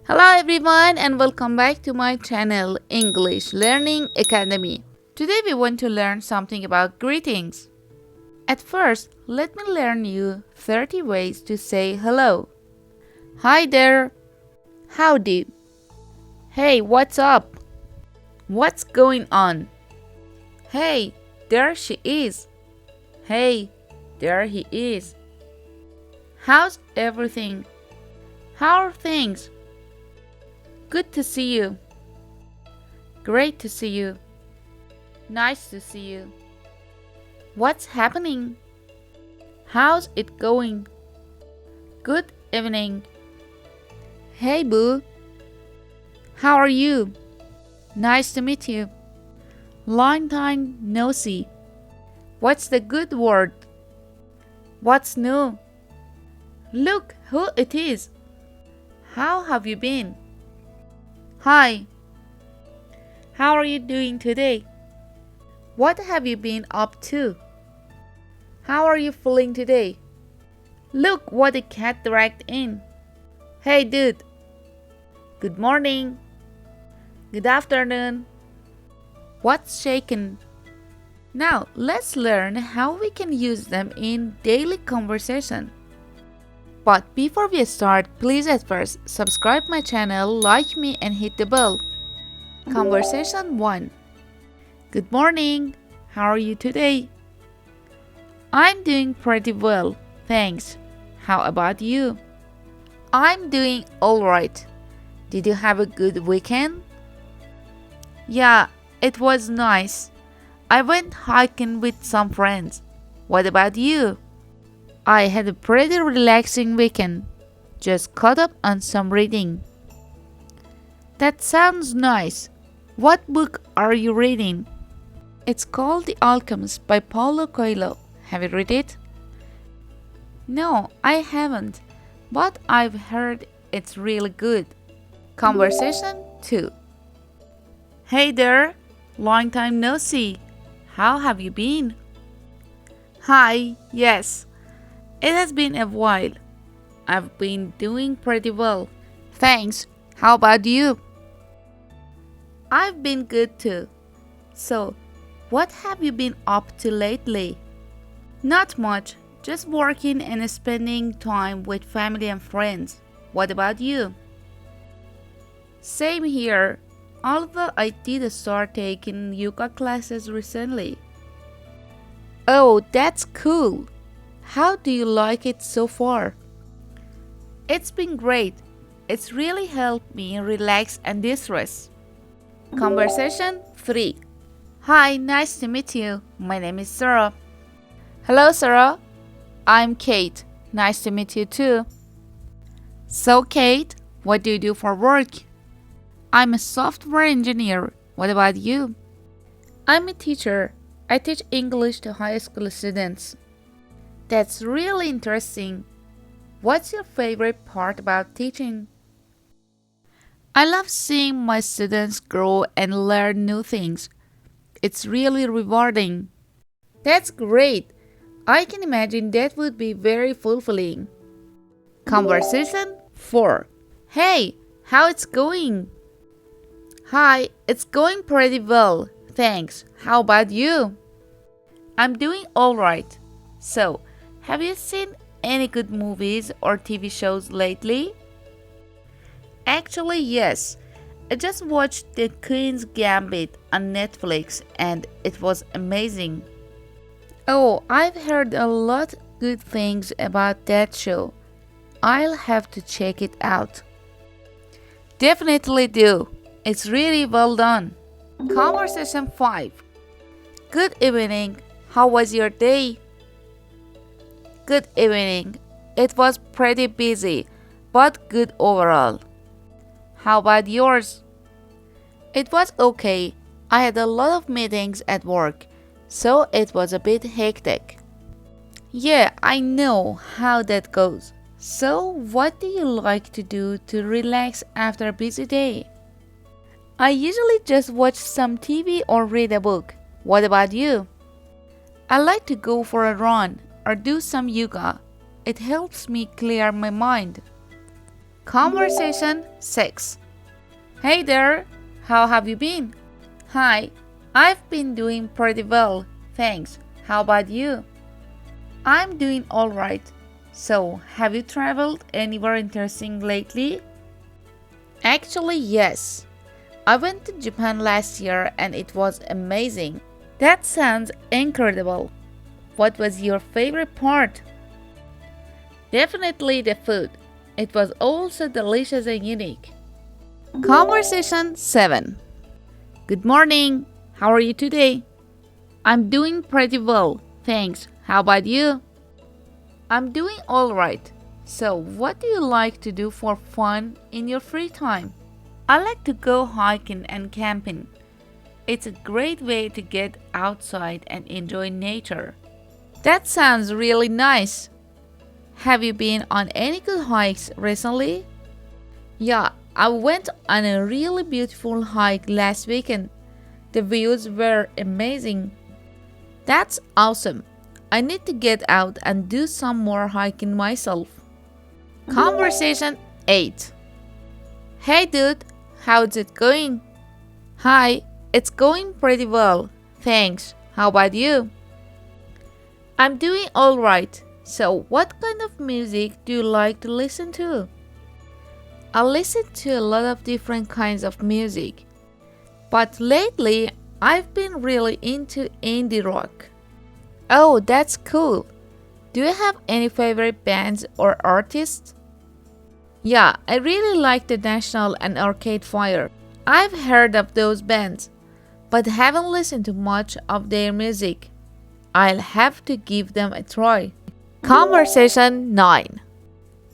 Hello everyone and welcome back to my channel English.Learning.Academy. Today we want to learn something about greetings. At first, let me learn you 30 ways to say hello. Hi there. Howdy. Hey, what's up? What's going on? Hey, there she is. Hey, there he is. How's everything? How are things? Good to see you. Great to see you. Nice to see you. What's happening? How's it going? Good evening. Hey boo. How are you? Nice to meet you. Long time no see. What's the good word? What's new? Look who it is. How have you been? Hi. How are you doing today? What have you been up to? How are you feeling today? Look what the cat dragged in. Hey dude. Good morning. Good afternoon. What's shaken? Now let's learn how we can use them in daily conversation. But before we start, please at first subscribe my channel, like me and hit the bell. Conversation 1. Good morning. How are you today? I'm doing pretty well, thanks. How about you? I'm doing alright. Did you have a good weekend? Yeah, it was nice. I went hiking with some friends. What about you? I had a pretty relaxing weekend. Just caught up on some reading. That sounds nice. What book are you reading? It's called The Alchemist by Paulo Coelho. Have you read it? No, I haven't, but I've heard it's really good. Conversation 2. Hey there, long time no see. How have you been? Hi, yes. It has been a while. I've been doing pretty well. Thanks. How about you? I've been good too. So, what have you been up to lately? Not much. Just working and spending time with family and friends. What about you? Same here. Although I did start taking yoga classes recently. Oh, that's cool. How do you like it so far? It's been great. It's really helped me relax and de-stress. Conversation 3. Hi, nice to meet you. My name is Sarah. Hello, Sarah. I'm Kate. Nice to meet you too. So, Kate, what do you do for work? I'm a software engineer. What about you? I'm a teacher. I teach English to high school students. That's really interesting. What's your favorite part about teaching? I love seeing my students grow and learn new things. It's really rewarding. That's great. I can imagine that would be very fulfilling. Conversation 4. Hey, how it's going? Hi, it's going pretty well. Thanks. How about you? I'm doing alright. So, have you seen any good movies or TV shows lately? Actually, yes. I just watched The Queen's Gambit on Netflix and it was amazing. Oh, I've heard a lot good things about that show. I'll have to check it out. Definitely do. It's really well done. Conversation 5. Good evening. How was your day? Good evening. It was pretty busy, but good overall. How about yours? It was okay. I had a lot of meetings at work, so it was a bit hectic. Yeah, I know how that goes. So, what do you like to do to relax after a busy day? I usually just watch some TV or read a book. What about you? I like to go for a run or do some yoga. It helps me clear my mind. Conversation 6. Hey there, how have you been? Hi, I've been doing pretty well, thanks. How about you? I'm doing alright. So, have you traveled anywhere interesting lately? Actually, yes. I went to Japan last year and it was amazing. That sounds incredible. What was your favorite part? Definitely the food. It was also delicious and unique. Conversation 7. Good morning. How are you today? I'm doing pretty well, thanks. How about you? I'm doing alright. So, what do you like to do for fun in your free time? I like to go hiking and camping. It's a great way to get outside and enjoy nature. That sounds really nice. Have you been on any good hikes recently? Yeah, I went on a really beautiful hike last weekend. The views were amazing. That's awesome. I need to get out and do some more hiking myself. Conversation 8. Hey dude, how's it going? Hi, it's going pretty well, thanks. How about you? I'm doing alright. So, what kind of music do you like to listen to? I listen to a lot of different kinds of music. But lately, I've been really into indie rock. Oh, that's cool. Do you have any favorite bands or artists? Yeah, I really like The National and Arcade Fire. I've heard of those bands, but haven't listened to much of their music. I'll have to give them a try. Conversation 9.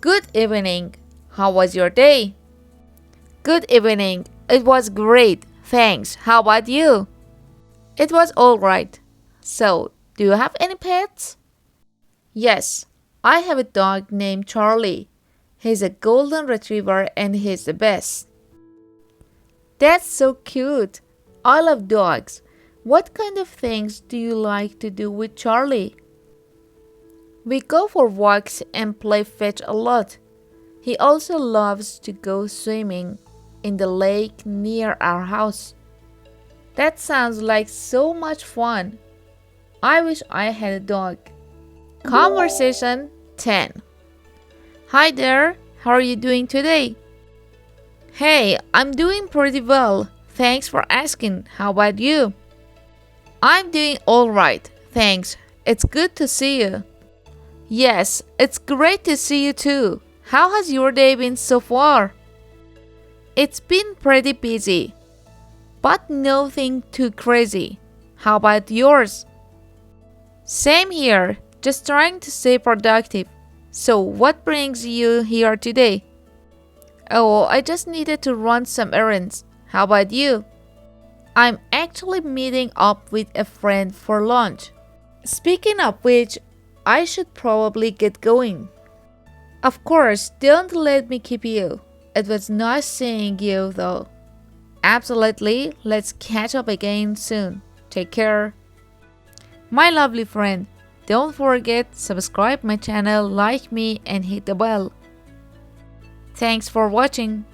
Good evening. How was your day? Good evening. It was great. Thanks. How about you? It was alright. So, do you have any pets? Yes, I have a dog named Charlie. He's a golden retriever and he's the best. That's so cute. I love dogs. What kind of things do you like to do with Charlie? We go for walks and play fetch a lot. He also loves to go swimming in the lake near our house. That sounds like so much fun. I wish I had a dog. Conversation 10. Hi there, how are you doing today? Hey, I'm doing pretty well. Thanks for asking. How about you? I'm doing alright, thanks. It's good to see you. Yes, it's great to see you too. How has your day been so far? It's been pretty busy, but nothing too crazy. How about yours? Same here, just trying to stay productive. So, what brings you here today? Oh, I just needed to run some errands. How about you? I'm actually meeting up with a friend for lunch. Speaking of which, I should probably get going. Of course, don't let me keep you. It was nice seeing you though. Absolutely, let's catch up again soon. Take care. My lovely friend, don't forget subscribe my channel, like me and hit the bell. Thanks for watching.